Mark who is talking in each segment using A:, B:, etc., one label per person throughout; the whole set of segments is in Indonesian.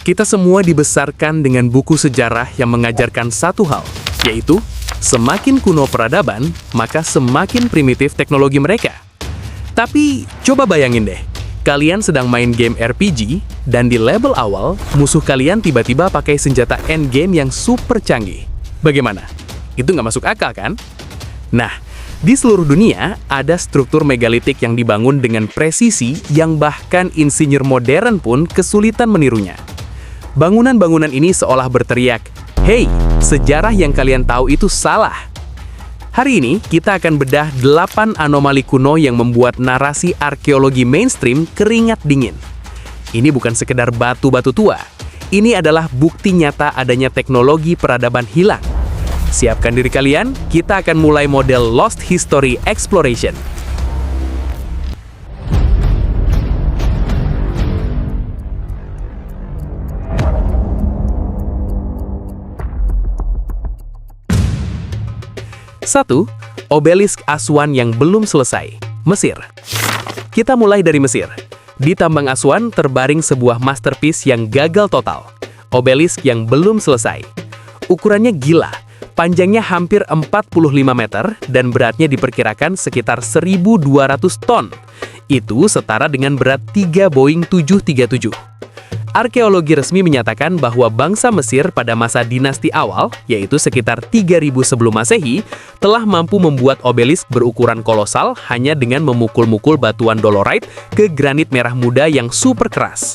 A: Kita semua dibesarkan dengan buku sejarah yang mengajarkan satu hal, yaitu semakin kuno peradaban, maka semakin primitif teknologi mereka. Tapi, coba bayangin deh, kalian sedang main game RPG, dan di level awal, musuh kalian tiba-tiba pakai senjata endgame yang super canggih. Bagaimana? Itu nggak masuk akal, kan? Nah, di seluruh dunia, ada struktur megalitik yang dibangun dengan presisi yang bahkan insinyur modern pun kesulitan menirunya. Bangunan-bangunan ini seolah berteriak, "Hey, sejarah yang kalian tahu itu salah." Hari ini, kita akan bedah 8 anomali kuno yang membuat narasi arkeologi mainstream keringat dingin. Ini bukan sekedar batu-batu tua. Ini adalah bukti nyata adanya teknologi peradaban hilang. Siapkan diri kalian, kita akan mulai model Lost History Exploration. Satu, obelisk Aswan yang belum selesai, Mesir. Kita mulai dari Mesir. Di tambang Aswan terbaring sebuah masterpiece yang gagal total, obelisk yang belum selesai. Ukurannya gila, panjangnya hampir 45 meter dan beratnya diperkirakan sekitar 1.200 ton. Itu setara dengan berat 3 Boeing 737. Arkeologi resmi menyatakan bahwa bangsa Mesir pada masa dinasti awal, yaitu sekitar 3000 sebelum Masehi, telah mampu membuat obelisk berukuran kolosal hanya dengan memukul-mukul batuan dolorite ke granit merah muda yang super keras.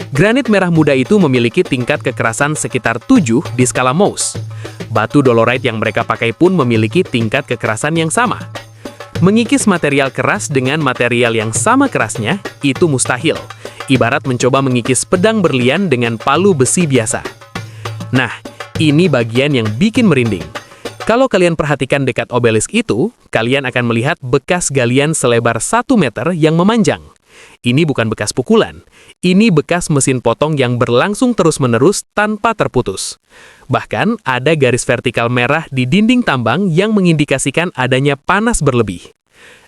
A: Granit merah muda itu memiliki tingkat kekerasan sekitar 7 di skala Mohs. Batu dolorite yang mereka pakai pun memiliki tingkat kekerasan yang sama. Mengikis material keras dengan material yang sama kerasnya, itu mustahil. Ibarat mencoba mengikis pedang berlian dengan palu besi biasa. Nah, ini bagian yang bikin merinding. Kalau kalian perhatikan dekat obelisk itu, kalian akan melihat bekas galian selebar 1 meter yang memanjang. Ini bukan bekas pukulan. Ini bekas mesin potong yang berlangsung terus-menerus tanpa terputus. Bahkan, ada garis vertikal merah di dinding tambang yang mengindikasikan adanya panas berlebih.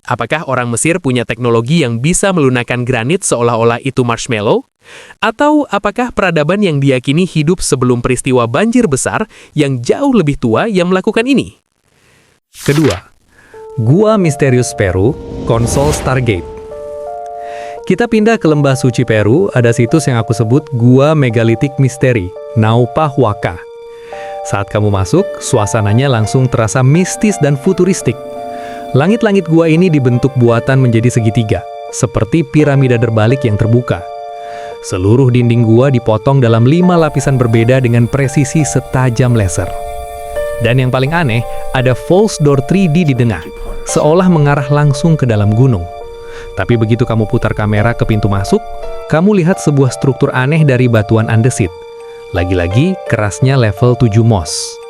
A: Apakah orang Mesir punya teknologi yang bisa melunakkan granit seolah-olah itu marshmallow? Atau apakah peradaban yang diyakini hidup sebelum peristiwa banjir besar yang jauh lebih tua yang melakukan ini?
B: Kedua, Gua Misterius Peru, Konsol Stargate. Kita pindah ke lembah suci Peru, ada situs yang aku sebut Gua Megalitik Misteri, Naupa Huaca. Saat kamu masuk, suasananya langsung terasa mistis dan futuristik. Langit-langit gua ini dibentuk buatan menjadi segitiga, seperti piramida berbalik yang terbuka. Seluruh dinding gua dipotong dalam 5 lapisan berbeda dengan presisi setajam laser. Dan yang paling aneh, ada false door 3D di tengah, seolah mengarah langsung ke dalam gunung. Tapi begitu kamu putar kamera ke pintu masuk, kamu lihat sebuah struktur aneh dari batuan andesit. Lagi-lagi, kerasnya level 7 Mohs.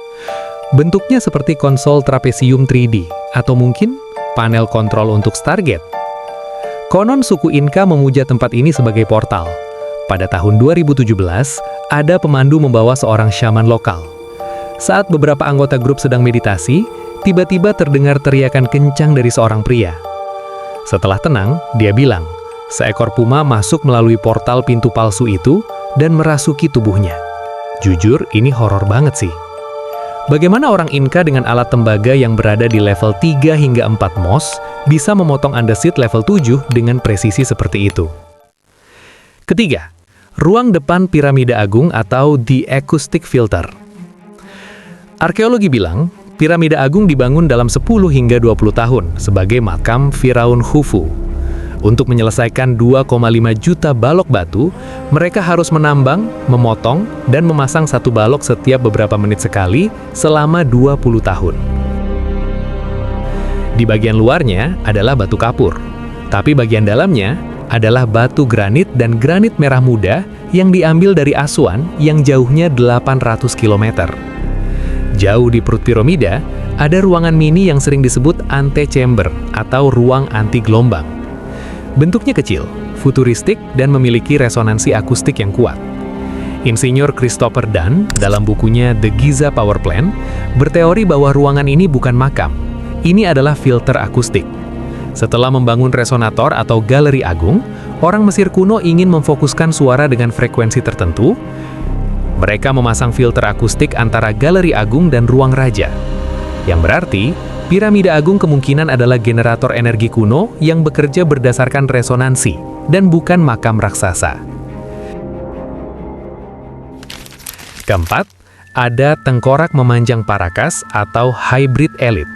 B: Bentuknya seperti konsol trapesium 3D, atau mungkin panel kontrol untuk Stargate. Konon suku Inka memuja tempat ini sebagai portal. Pada tahun 2017, ada pemandu membawa seorang syaman lokal. Saat beberapa anggota grup sedang meditasi, tiba-tiba terdengar teriakan kencang dari seorang pria. Setelah tenang, dia bilang, seekor puma masuk melalui portal pintu palsu itu dan merasuki tubuhnya. Jujur, ini horor banget sih. Bagaimana orang Inka dengan alat tembaga yang berada di level 3 hingga 4 Mohs bisa memotong andesit level 7 dengan presisi seperti itu? Ketiga, ruang depan piramida agung atau The Acoustic Filter. Arkeologi bilang, piramida agung dibangun dalam 10 hingga 20 tahun sebagai makam Firaun Khufu. Untuk menyelesaikan 2,5 juta balok batu, mereka harus menambang, memotong, dan memasang satu balok setiap beberapa menit sekali selama 20 tahun. Di bagian luarnya adalah batu kapur, tapi bagian dalamnya adalah batu granit dan granit merah muda yang diambil dari Aswan yang jauhnya 800 km. Jauh di perut piramida, ada ruangan mini yang sering disebut antechamber atau ruang anti gelombang. Bentuknya kecil, futuristik, dan memiliki resonansi akustik yang kuat. Insinyur Christopher Dunn, dalam bukunya The Giza Power Plant, berteori bahwa ruangan ini bukan makam. Ini adalah filter akustik. Setelah membangun resonator atau galeri agung, Orang Mesir kuno ingin memfokuskan suara dengan frekuensi tertentu. Mereka memasang filter akustik antara galeri agung dan ruang raja. Yang berarti, piramida agung kemungkinan adalah generator energi kuno yang bekerja berdasarkan resonansi dan bukan makam raksasa. Keempat, ada tengkorak memanjang Paracas atau hybrid elite.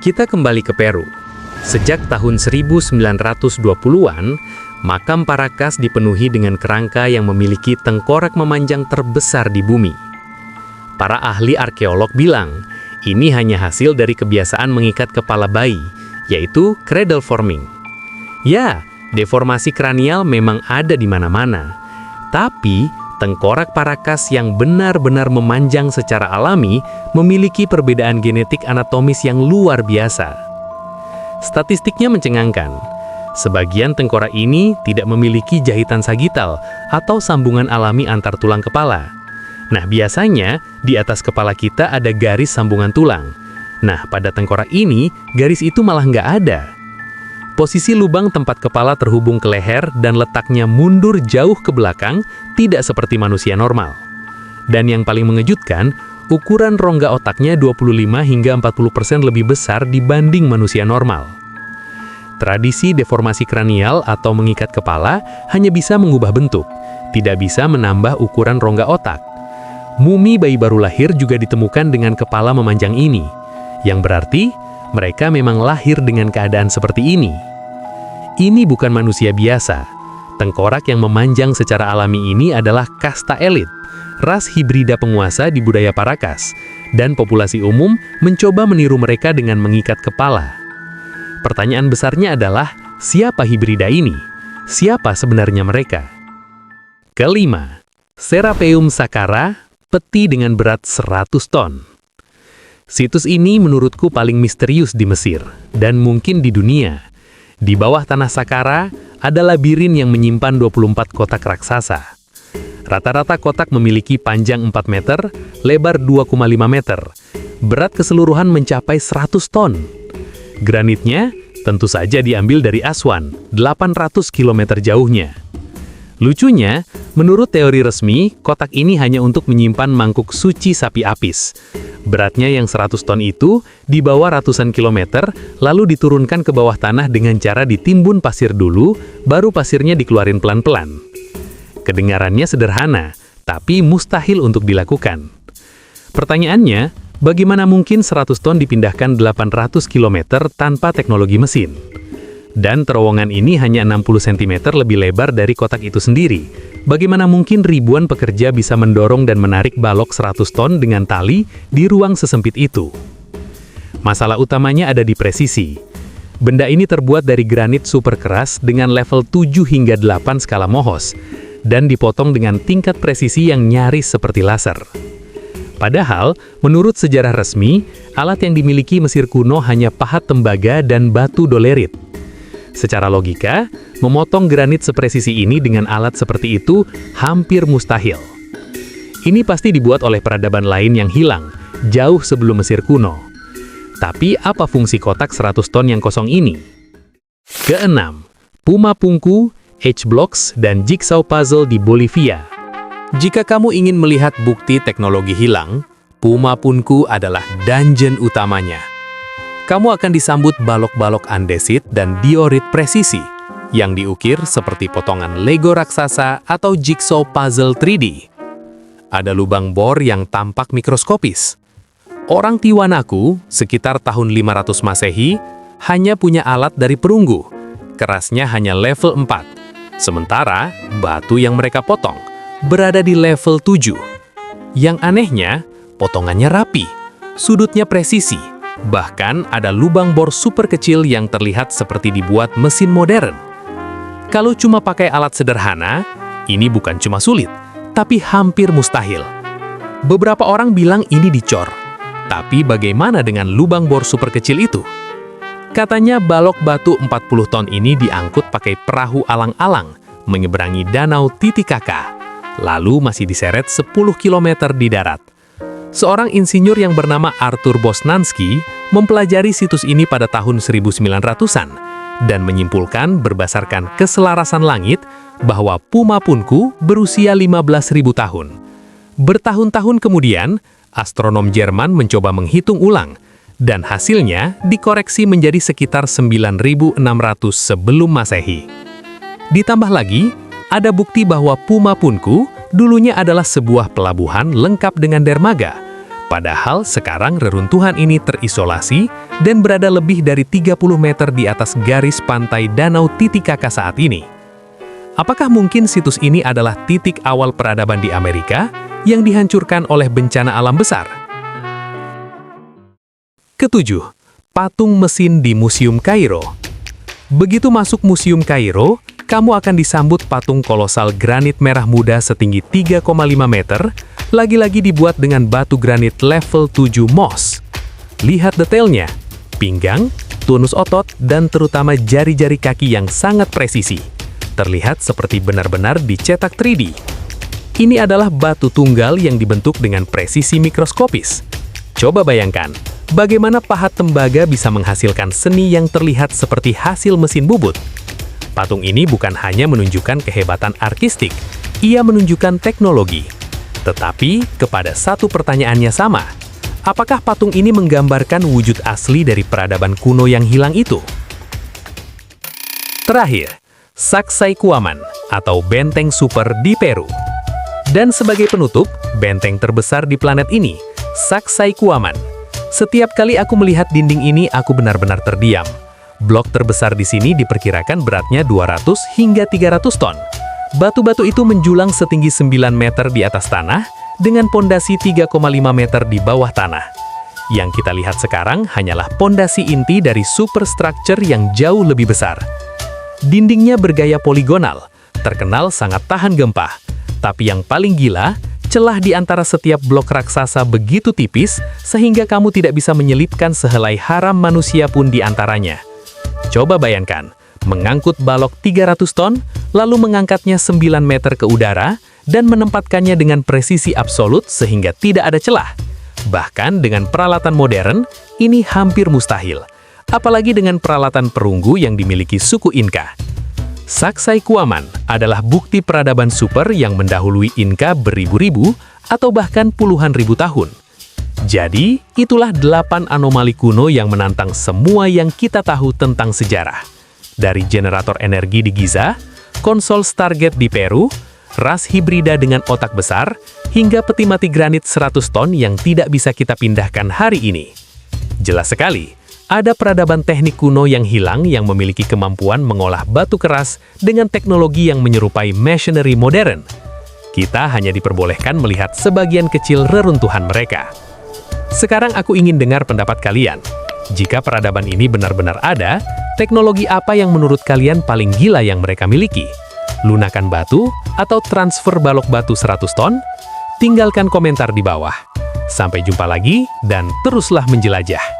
B: Kita kembali ke Peru. Sejak tahun 1920-an, makam Paracas dipenuhi dengan kerangka yang memiliki tengkorak memanjang terbesar di bumi. Para ahli arkeolog bilang, ini hanya hasil dari kebiasaan mengikat kepala bayi, yaitu cradle forming. Ya, deformasi kranial memang ada di mana-mana. Tapi, tengkorak Paracas yang benar-benar memanjang secara alami memiliki perbedaan genetik anatomis yang luar biasa. Statistiknya mencengangkan. Sebagian tengkorak ini tidak memiliki jahitan sagital atau sambungan alami antar tulang kepala. Nah, biasanya di atas kepala kita ada garis sambungan tulang. Nah, pada tengkorak ini, garis itu malah nggak ada. Posisi lubang tempat kepala terhubung ke leher dan letaknya mundur jauh ke belakang, tidak seperti manusia normal. Dan yang paling mengejutkan, ukuran rongga otaknya 25 hingga 40% lebih besar dibanding manusia normal. Tradisi deformasi kranial atau mengikat kepala hanya bisa mengubah bentuk, tidak bisa menambah ukuran rongga otak. Mumi bayi baru lahir juga ditemukan dengan kepala memanjang ini, yang berarti mereka memang lahir dengan keadaan seperti ini. Ini bukan manusia biasa. Tengkorak yang memanjang secara alami ini adalah kasta elit, ras hibrida penguasa di budaya Paracas, dan populasi umum mencoba meniru mereka dengan mengikat kepala. Pertanyaan besarnya adalah, siapa hibrida ini? Siapa sebenarnya mereka? Kelima, Serapeum Saqqara, peti dengan berat 100 ton. Situs ini menurutku paling misterius di Mesir, dan mungkin di dunia. Di bawah tanah Saqqara, ada labirin yang menyimpan 24 kotak raksasa. Rata-rata kotak memiliki panjang 4 meter, lebar 2,5 meter. Berat keseluruhan mencapai 100 ton. Granitnya tentu saja diambil dari Aswan, 800 km jauhnya. Lucunya, menurut teori resmi, kotak ini hanya untuk menyimpan mangkuk suci sapi apis. Beratnya yang 100 ton itu dibawa ratusan kilometer, lalu diturunkan ke bawah tanah dengan cara ditimbun pasir dulu, baru pasirnya dikeluarin pelan-pelan. Kedengarannya sederhana, tapi mustahil untuk dilakukan. Pertanyaannya, bagaimana mungkin 100 ton dipindahkan 800 km tanpa teknologi mesin? Dan terowongan ini hanya 60 cm lebih lebar dari kotak itu sendiri. Bagaimana mungkin ribuan pekerja bisa mendorong dan menarik balok 100 ton dengan tali di ruang sesempit itu? Masalah utamanya ada di presisi. Benda ini terbuat dari granit super keras dengan level 7 hingga 8 skala Mohs, dan dipotong dengan tingkat presisi yang nyaris seperti laser. Padahal, menurut sejarah resmi, alat yang dimiliki Mesir kuno hanya pahat tembaga dan batu dolerit. Secara logika, memotong granit sepresisi ini dengan alat seperti itu hampir mustahil. Ini pasti dibuat oleh peradaban lain yang hilang, jauh sebelum Mesir kuno. Tapi apa fungsi kotak 100 ton yang kosong ini? Keenam, Puma Punku, H-Blocks, dan Jigsaw Puzzle di Bolivia. Jika kamu ingin melihat bukti teknologi hilang, Puma Punku adalah dungeon utamanya. Kamu akan disambut balok-balok andesit dan diorit presisi, yang diukir seperti potongan Lego raksasa atau jigsaw puzzle 3D. Ada lubang bor yang tampak mikroskopis. Orang Tiwanaku, sekitar tahun 500 Masehi, hanya punya alat dari perunggu. Kerasnya hanya level 4. Sementara, batu yang mereka potong berada di level 7. Yang anehnya, potongannya rapi, sudutnya presisi, bahkan ada lubang bor super kecil yang terlihat seperti dibuat mesin modern. Kalau cuma pakai alat sederhana, ini bukan cuma sulit, tapi hampir mustahil. Beberapa orang bilang ini dicor, tapi bagaimana dengan lubang bor super kecil itu? Katanya balok batu 40 ton ini diangkut pakai perahu alang-alang, menyeberangi danau Titicaca, lalu masih diseret 10 km di darat. Seorang insinyur yang bernama Arthur Bosnanski mempelajari situs ini pada tahun 1900-an,
A: dan menyimpulkan berdasarkan keselarasan langit bahwa Puma Punku berusia 15.000 tahun. Bertahun-tahun kemudian, astronom Jerman mencoba menghitung ulang, dan hasilnya dikoreksi menjadi sekitar 9.600 sebelum Masehi. Ditambah lagi, ada bukti bahwa Puma Punku dulunya adalah sebuah pelabuhan lengkap dengan dermaga, padahal sekarang reruntuhan ini terisolasi dan berada lebih dari 30 meter di atas garis pantai Danau Titicaca saat ini. Apakah mungkin situs ini adalah titik awal peradaban di Amerika yang dihancurkan oleh bencana alam besar? Ketujuh, patung mesin di Museum Kairo. Begitu masuk Museum Kairo, kamu akan disambut patung kolosal granit merah muda setinggi 3,5 meter, lagi-lagi dibuat dengan batu granit level 7 MOS. Lihat detailnya, pinggang, tonus otot, dan terutama jari-jari kaki yang sangat presisi. Terlihat seperti benar-benar dicetak 3D. Ini adalah batu tunggal yang dibentuk dengan presisi mikroskopis. Coba bayangkan, bagaimana pahat tembaga bisa menghasilkan seni yang terlihat seperti hasil mesin bubut. Patung ini bukan hanya menunjukkan kehebatan artistik, ia menunjukkan teknologi. Tetapi, kepada satu pertanyaannya sama, apakah patung ini menggambarkan wujud asli dari peradaban kuno yang hilang itu? Terakhir, Sacsayhuaman atau benteng super di Peru. Dan sebagai penutup, benteng terbesar di planet ini, Sacsayhuaman. Setiap kali aku melihat dinding ini, aku benar-benar terdiam. Blok terbesar di sini diperkirakan beratnya 200 hingga 300 ton. Batu-batu itu menjulang setinggi 9 meter di atas tanah, dengan pondasi 3,5 meter di bawah tanah. Yang kita lihat sekarang hanyalah pondasi inti dari superstructure yang jauh lebih besar. Dindingnya bergaya poligonal, terkenal sangat tahan gempa. Tapi yang paling gila, celah di antara setiap blok raksasa begitu tipis, sehingga kamu tidak bisa menyelipkan sehelai haram manusia pun di antaranya. Coba bayangkan, mengangkut balok 300 ton, lalu mengangkatnya 9 meter ke udara, dan menempatkannya dengan presisi absolut sehingga tidak ada celah. Bahkan dengan peralatan modern, ini hampir mustahil. Apalagi dengan peralatan perunggu yang dimiliki suku Inka. Sacsayhuaman adalah bukti peradaban super yang mendahului Inka beribu-ribu atau bahkan puluhan ribu tahun. Jadi, itulah 8 anomali kuno yang menantang semua yang kita tahu tentang sejarah. Dari generator energi di Giza, konsol Stargate di Peru, ras hibrida dengan otak besar, hingga peti mati granit 100 ton yang tidak bisa kita pindahkan hari ini. Jelas sekali, ada peradaban teknik kuno yang hilang yang memiliki kemampuan mengolah batu keras dengan teknologi yang menyerupai machinery modern. Kita hanya diperbolehkan melihat sebagian kecil reruntuhan mereka. Sekarang aku ingin dengar pendapat kalian. Jika peradaban ini benar-benar ada, teknologi apa yang menurut kalian paling gila yang mereka miliki? Lunakan batu atau transfer balok batu 100 ton? Tinggalkan komentar di bawah. Sampai jumpa lagi dan teruslah menjelajah.